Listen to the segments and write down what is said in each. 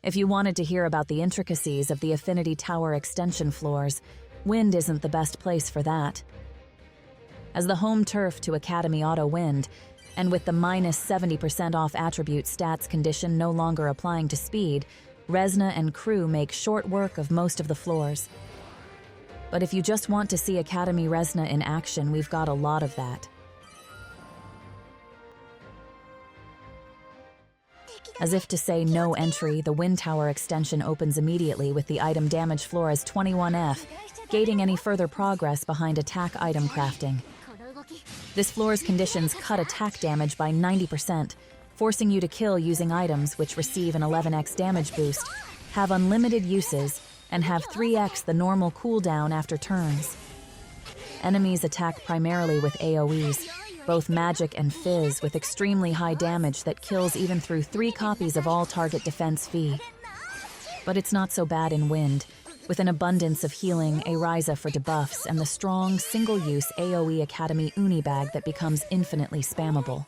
If you wanted to hear about the intricacies of the Affinity Tower extension floors, Wind isn't the best place for that. As the home turf to Academy Auto Wind, and with the minus 70% off attribute stats condition no longer applying to speed, Resna and crew make short work of most of the floors. But if you just want to see Academy Resna in action, we've got a lot of that. As if to say no entry, the Wind Tower extension opens immediately with the item damage floor as 21F, gating any further progress behind attack item crafting. This floor's conditions cut attack damage by 90%, forcing you to kill using items which receive an 11x damage boost, have unlimited uses, and have 3x the normal cooldown after turns. Enemies attack primarily with AoEs, both magic and fizz, with extremely high damage that kills even through 3 copies of all target defense fee. But it's not so bad in Wind, with an abundance of healing, a Ryza for debuffs, and the strong, single-use AoE Academy Uni bag that becomes infinitely spammable.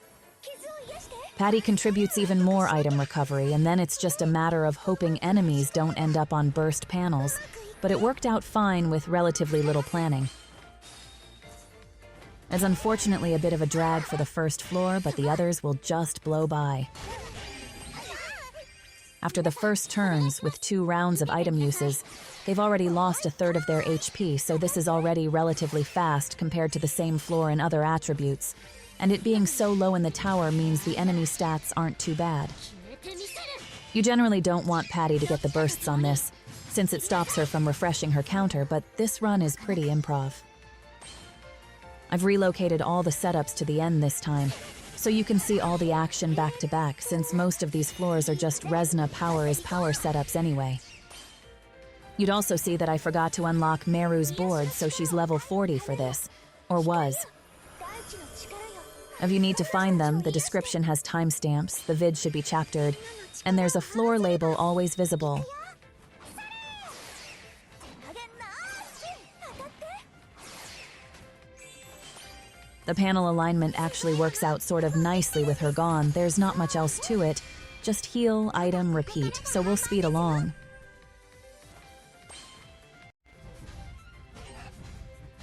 Patty contributes even more item recovery, and then it's just a matter of hoping enemies don't end up on burst panels, but it worked out fine with relatively little planning. It's unfortunately a bit of a drag for the first floor, but the others will just blow by. After the first turns, with 2 rounds of item uses, they've already lost a third of their HP, so this is already relatively fast compared to the same floor in other attributes, and it being so low in the tower means the enemy stats aren't too bad. You generally don't want Patty to get the bursts on this, since it stops her from refreshing her counter, but this run is pretty improv. I've relocated all the setups to the end this time, so you can see all the action back to back, since most of these floors are just Resna power is power setups anyway. You'd also see that I forgot to unlock Meru's board, so she's level 40 for this, or was. If you need to find them, the description has timestamps, the vid should be chaptered, and there's a floor label always visible. The panel alignment actually works out sort of nicely with her gone. There's not much else to it. Just heal, item, repeat, so we'll speed along.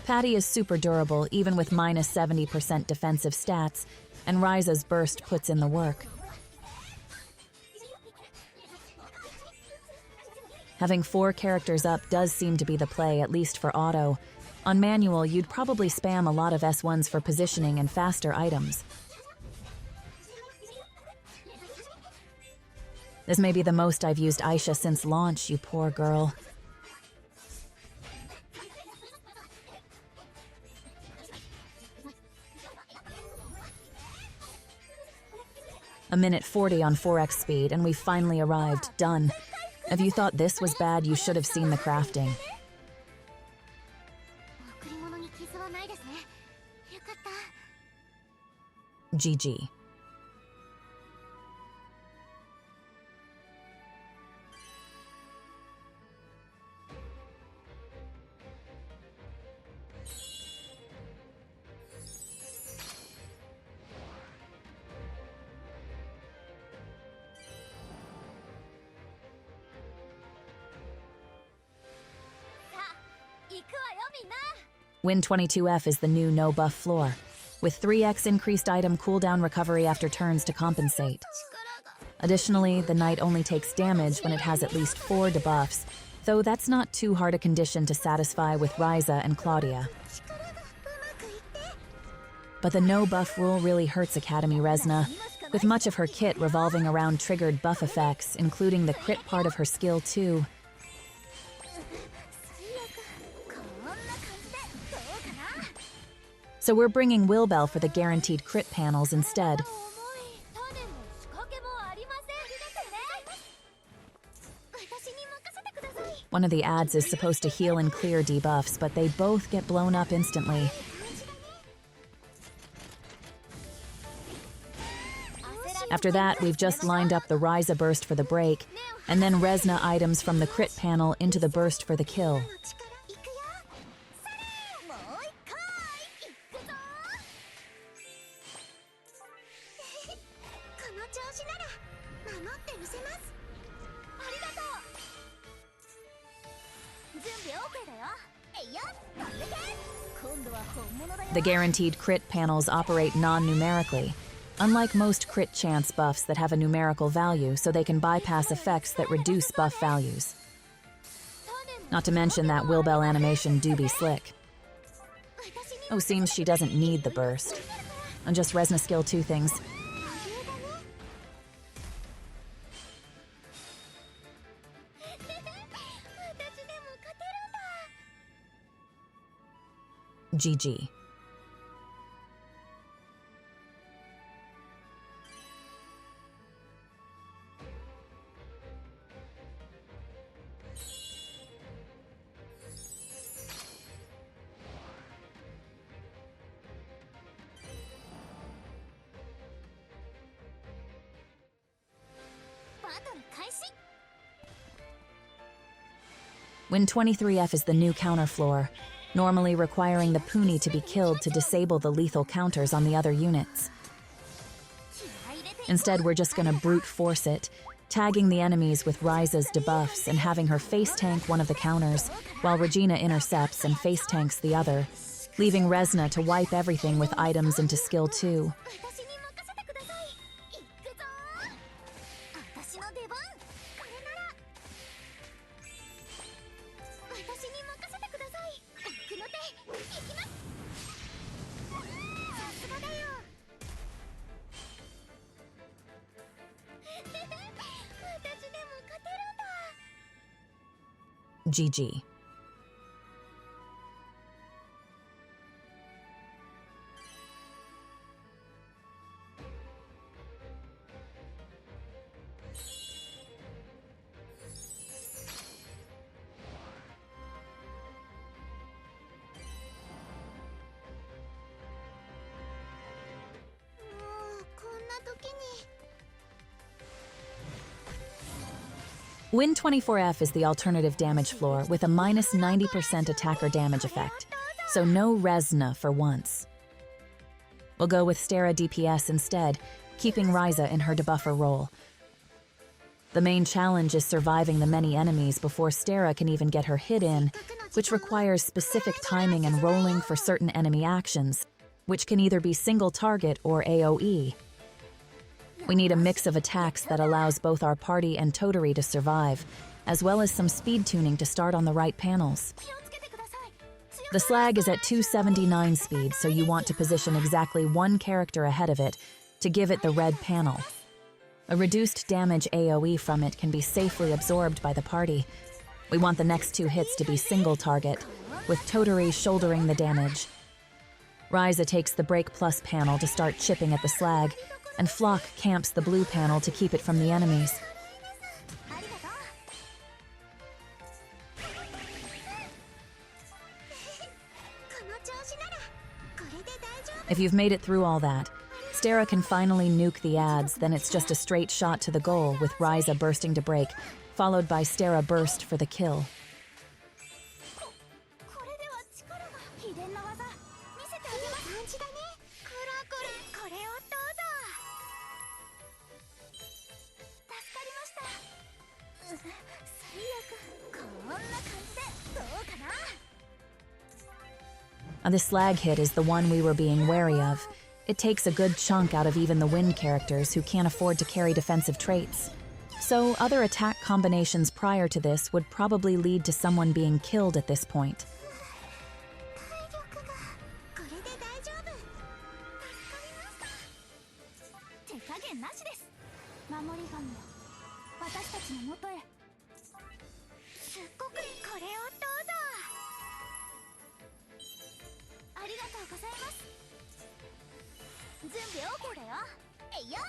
Patty is super durable, even with minus 70% defensive stats, and Ryza's burst puts in the work. Having 4 characters up does seem to be the play, at least for auto. On manual, you'd probably spam a lot of S1s for positioning and faster items. This may be the most I've used Aisha since launch, you poor girl. A minute 40 on 4x speed, and we've finally arrived. Done. If you thought this was bad, you should have seen the crafting. GG. Win 22F is the new no-buff floor, with 3x increased item cooldown recovery after turns to compensate. Additionally, the knight only takes damage when it has at least 4 debuffs, though that's not too hard a condition to satisfy with Ryza and Claudia. But the no-buff rule really hurts Academy Resna, with much of her kit revolving around triggered buff effects, including the crit part of her skill too. So we're bringing Wilbell for the guaranteed crit panels instead. One of the ads is supposed to heal and clear debuffs, but they both get blown up instantly. After that, we've just lined up the Ryza burst for the break, and then Resna items from the crit panel into the burst for the kill. The guaranteed crit panels operate non-numerically, unlike most crit chance buffs that have a numerical value, so they can bypass effects that reduce buff values. Not to mention that Will Bell animation do be slick. Oh, seems she doesn't need the burst. And just Resna skill 2 things. GG. Win 23F is the new counter floor, normally requiring the Puni to be killed to disable the lethal counters on the other units. Instead, we're just gonna brute force it, tagging the enemies with Ryza's debuffs and having her face tank one of the counters, while Regina intercepts and face tanks the other, leaving Resna to wipe everything with items into skill 2. GG. Win 24F is the alternative damage floor with a minus 90% attacker damage effect, so no Resna for once. We'll go with Stera DPS instead, keeping Ryza in her debuffer role. The main challenge is surviving the many enemies before Stera can even get her hit in, which requires specific timing and rolling for certain enemy actions, which can either be single target or AoE. We need a mix of attacks that allows both our party and Toturi to survive, as well as some speed tuning to start on the right panels. The slag is at 279 speed, so you want to position exactly one character ahead of it to give it the red panel. A reduced damage AoE from it can be safely absorbed by the party. We want the next 2 hits to be single target, with Toturi shouldering the damage. Ryza takes the Break Plus panel to start chipping at the slag, and Flock camps the blue panel to keep it from the enemies. If you've made it through all that, Stera can finally nuke the ads, then it's just a straight shot to the goal with Ryza bursting to break, followed by Stera burst for the kill. This slag hit is the one we were being wary of. It takes a good chunk out of even the wind characters who can't afford to carry defensive traits. So other attack combinations prior to this would probably lead to someone being killed at this point.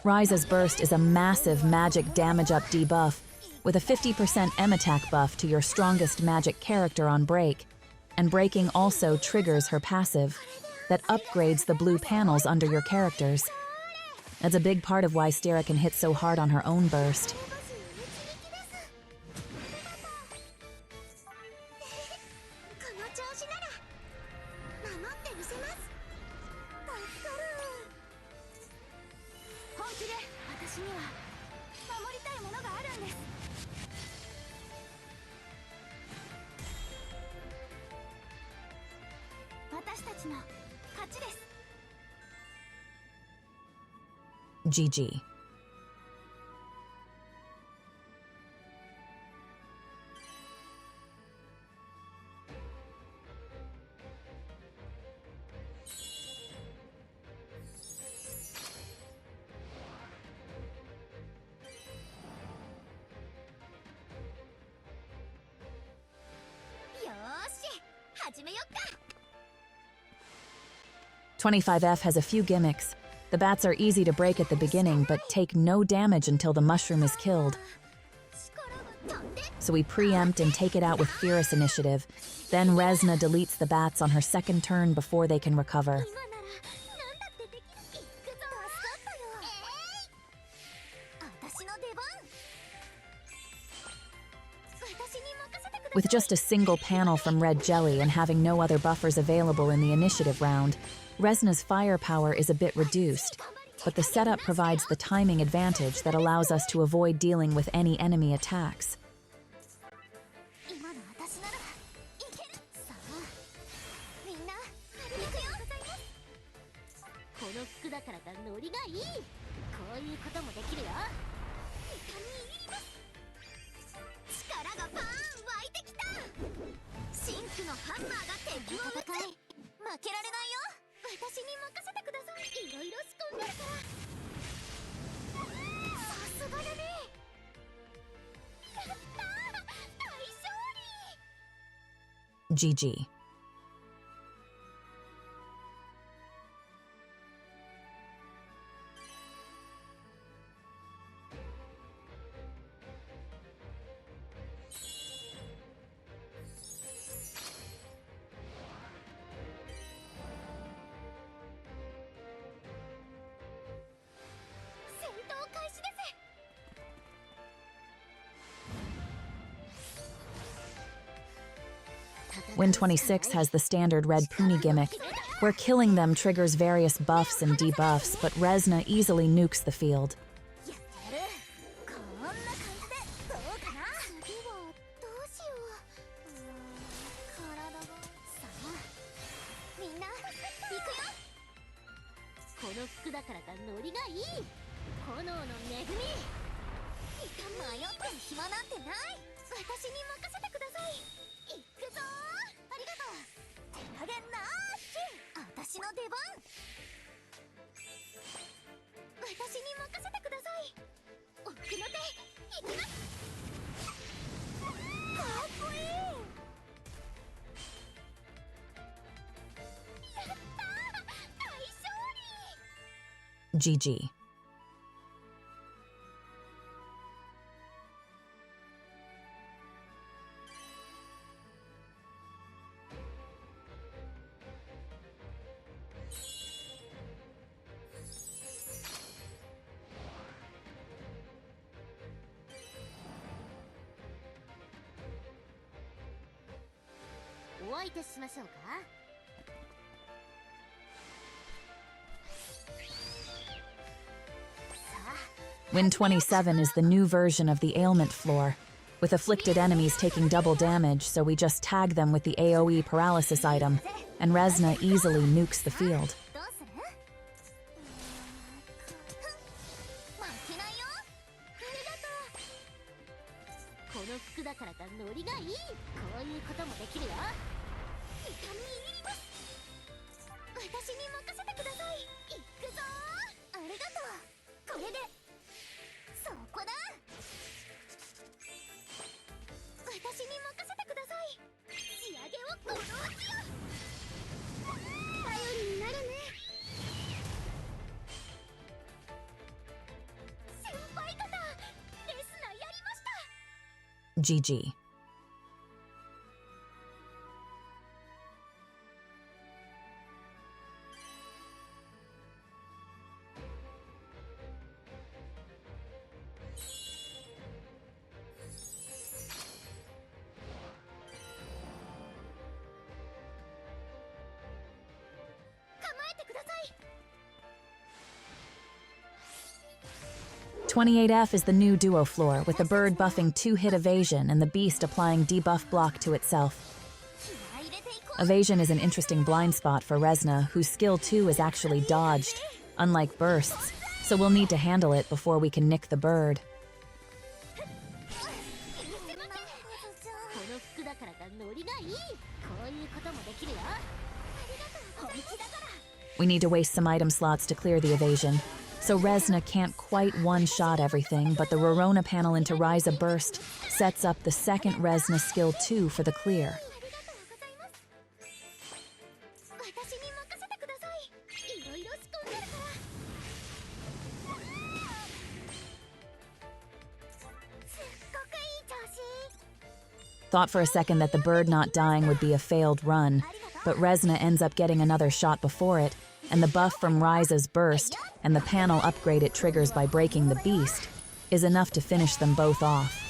Ryza's burst is a massive magic damage up debuff, with a 50% M attack buff to your strongest magic character on break, and breaking also triggers her passive, that upgrades the blue panels under your characters. That's a big part of why Stera can hit so hard on her own burst. GG. $25F has a few gimmicks. The bats are easy to break at the beginning, but take no damage until the mushroom is killed. So we preempt and take it out with Fierce Initiative. Then Resna deletes the bats on her second turn before they can recover. With just a single panel from Red Jelly and having no other buffers available in the initiative round, Resna's firepower is a bit reduced, but the setup provides the timing advantage that allows us to avoid dealing with any enemy attacks. GG. Win 26 has the standard red Punis gimmick, where killing them triggers various buffs and debuffs, but Resna easily nukes the field. GG. Win 27 is the new version of the ailment floor, with afflicted enemies taking double damage, so we just tag them with the AoE paralysis item, and Resna easily nukes the field. GG. $28F is the new duo floor, with the bird buffing 2-hit evasion and the beast applying debuff block to itself. Evasion is an interesting blind spot for Resna, whose skill 2 is actually dodged, unlike bursts, so we'll need to handle it before we can nick the bird. We need to waste some item slots to clear the evasion, so Resna can't quite one-shot everything, but the Rorona panel into Ryza Burst sets up the second Resna skill 2 for the clear. Thought for a second that the bird not dying would be a failed run, but Resna ends up getting another shot before it, and the buff from Ryza's burst and the panel upgrade it triggers by breaking the beast is enough to finish them both off.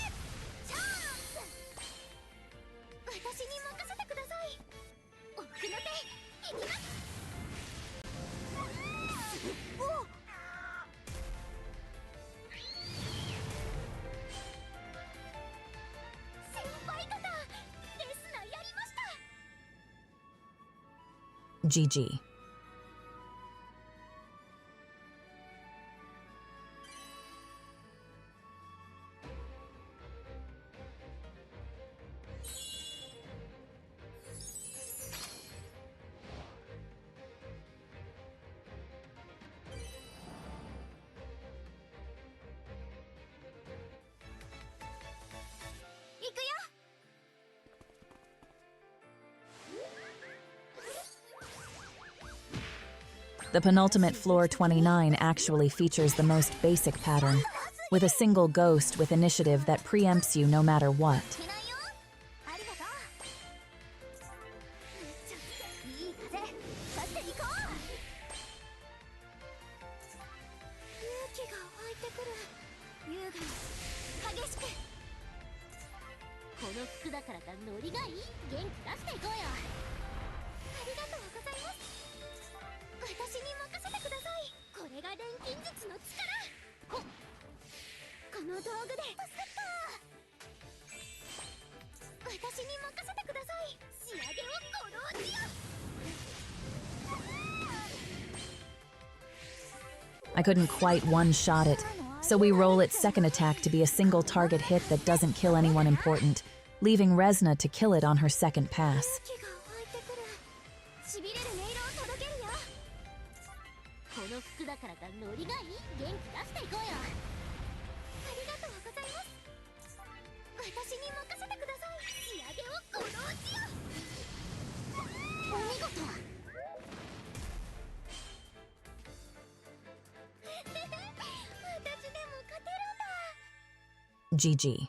GG. The penultimate floor 29 actually features the most basic pattern, with a single ghost with initiative that preempts you no matter what. I couldn't quite one-shot it, so we roll its second attack to be a single target hit that doesn't kill anyone important, leaving Resna to kill it on her second pass. GG.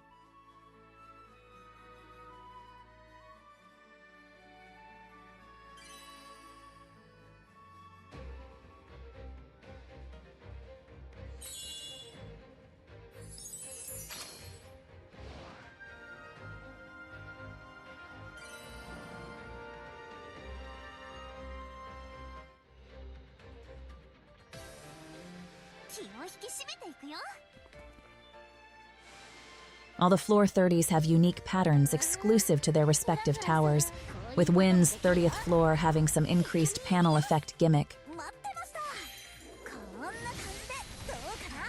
All the floor 30s have unique patterns exclusive to their respective towers, with Wynn's 30th floor having some increased panel effect gimmick.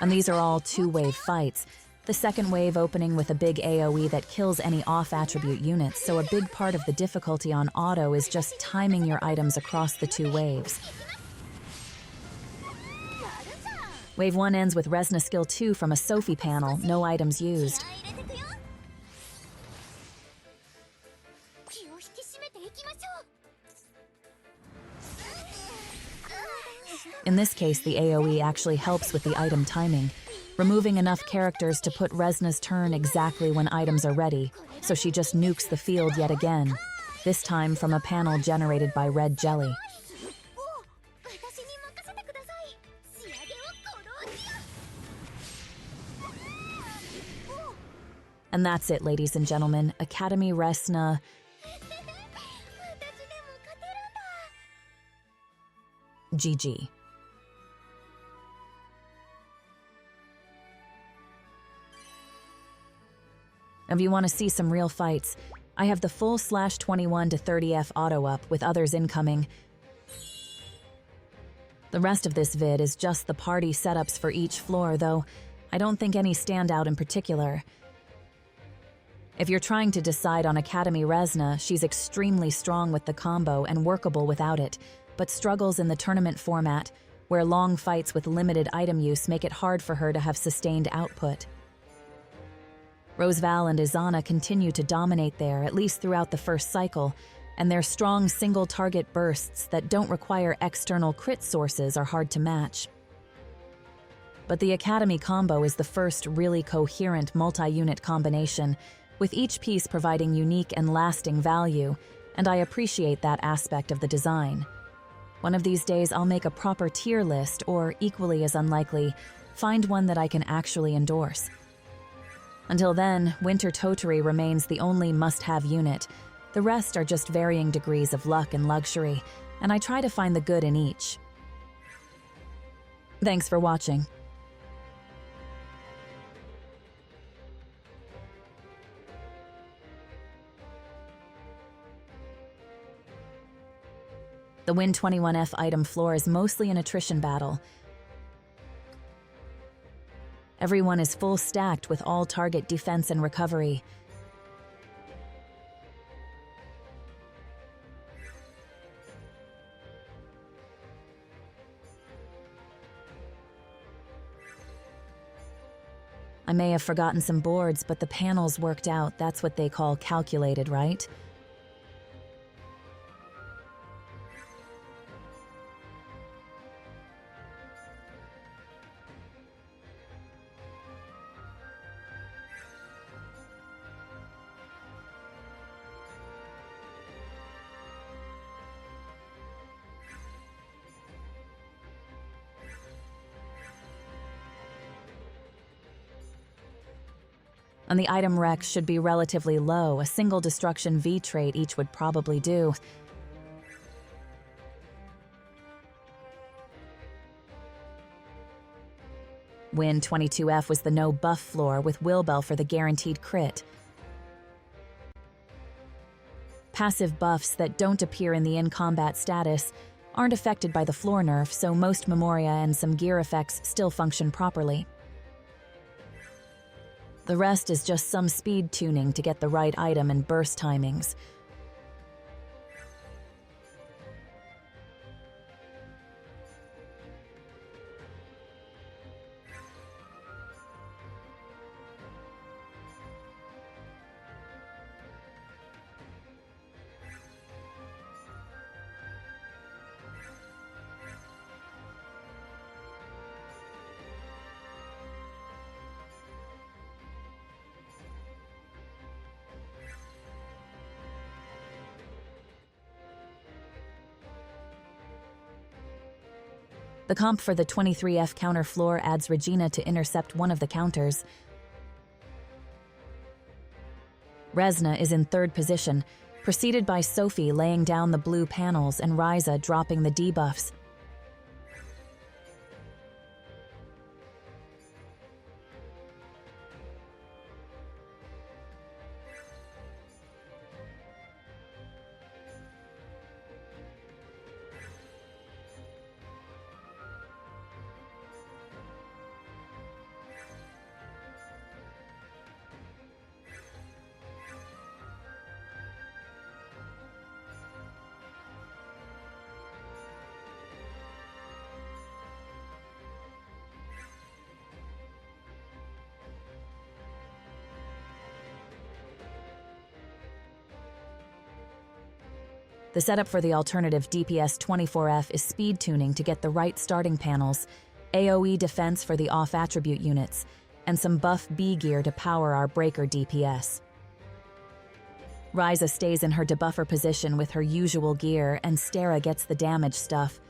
And these are all two-wave fights, the second wave opening with a big AoE that kills any off-attribute units, so a big part of the difficulty on auto is just timing your items across the two waves. Wave 1 ends with Resna skill 2 from a Sophie panel, no items used. In this case, the AoE actually helps with the item timing, removing enough characters to put Resna's turn exactly when items are ready, so she just nukes the field yet again, this time from a panel generated by Red Jelly. And that's it, ladies and gentlemen. Academy Resna. GG. If you want to see some real fights, I have the full /21 to 30F auto up with others incoming. The rest of this vid is just the party setups for each floor, though I don't think any stand out in particular. If you're trying to decide on Academy Resna, she's extremely strong with the combo and workable without it, but struggles in the tournament format, where long fights with limited item use make it hard for her to have sustained output. Roseval and Izana continue to dominate there, at least throughout the first cycle, and their strong single-target bursts that don't require external crit sources are hard to match. But the Academy combo is the first really coherent multi-unit combination, with each piece providing unique and lasting value, and I appreciate that aspect of the design. One of these days I'll make a proper tier list, or, equally as unlikely, find one that I can actually endorse. Until then, Winter Toturi remains the only must-have unit. The rest are just varying degrees of luck and luxury, and I try to find the good in each. Thanks for watching. The Win 21F item floor is mostly an attrition battle. Everyone is full stacked with all target defense and recovery. I may have forgotten some boards, but the panels worked out. That's what they call calculated, right? And the item rec should be relatively low. A single destruction V trait each would probably do. Win 22F was the no buff floor with Willbell for the guaranteed crit. Passive buffs that don't appear in the in-combat status aren't affected by the floor nerf, so most Memoria and some gear effects still function properly. The rest is just some speed tuning to get the right item and burst timings. The comp for the 23F counter floor adds Regina to intercept one of the counters. Resna is in third position, preceded by Sophie laying down the blue panels and Ryza dropping the debuffs. The setup for the alternative DPS 24F is speed tuning to get the right starting panels, AoE defense for the off-attribute units, and some buff B gear to power our breaker DPS. Ryza stays in her debuffer position with her usual gear, and Stera gets the damage stuff.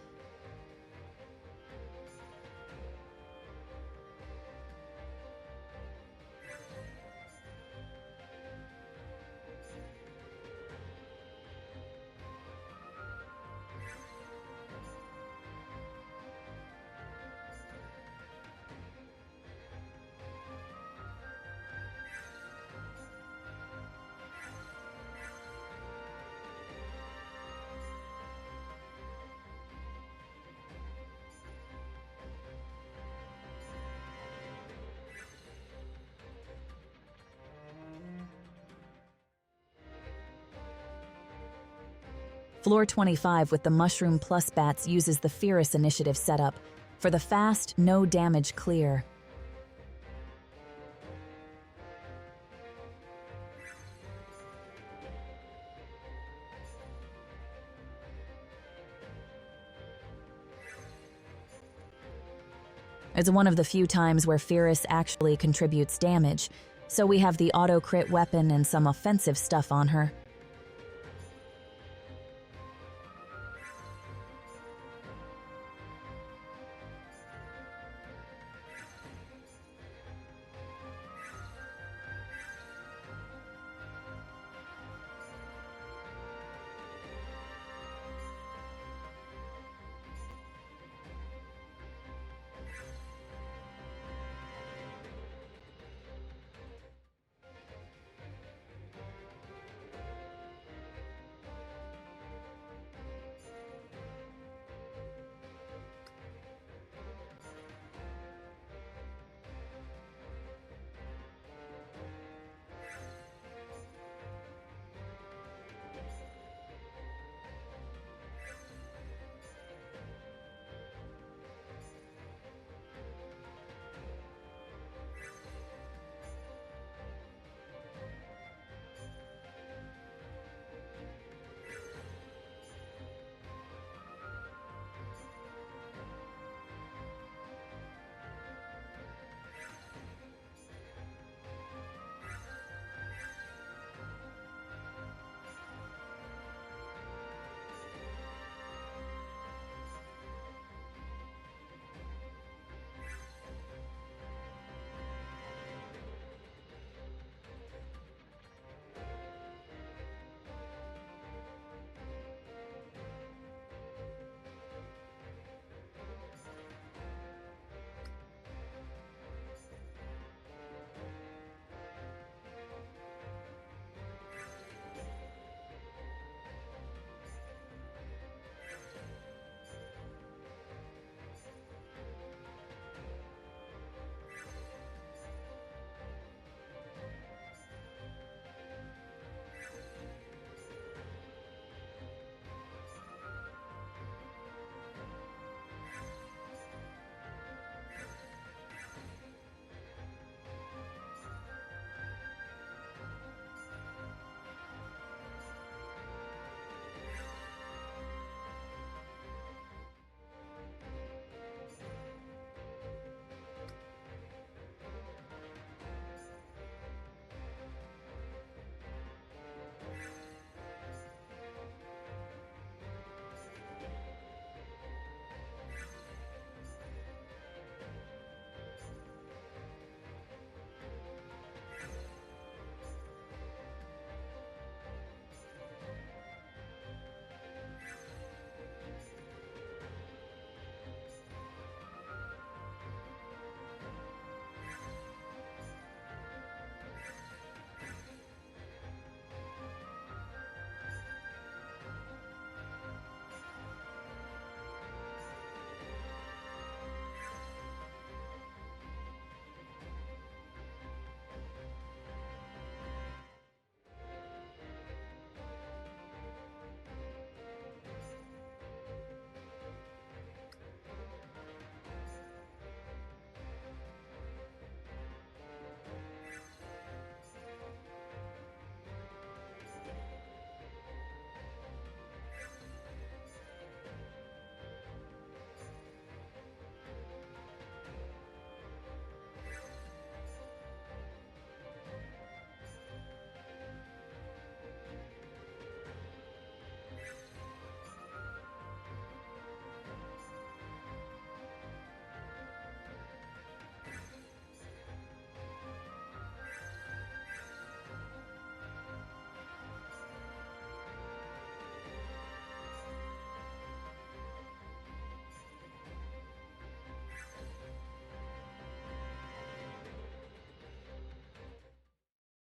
Floor 25 with the Mushroom Plus bats uses the Fierce initiative setup for the fast, no damage clear. It's one of the few times where Fierce actually contributes damage, so we have the auto crit weapon and some offensive stuff on her.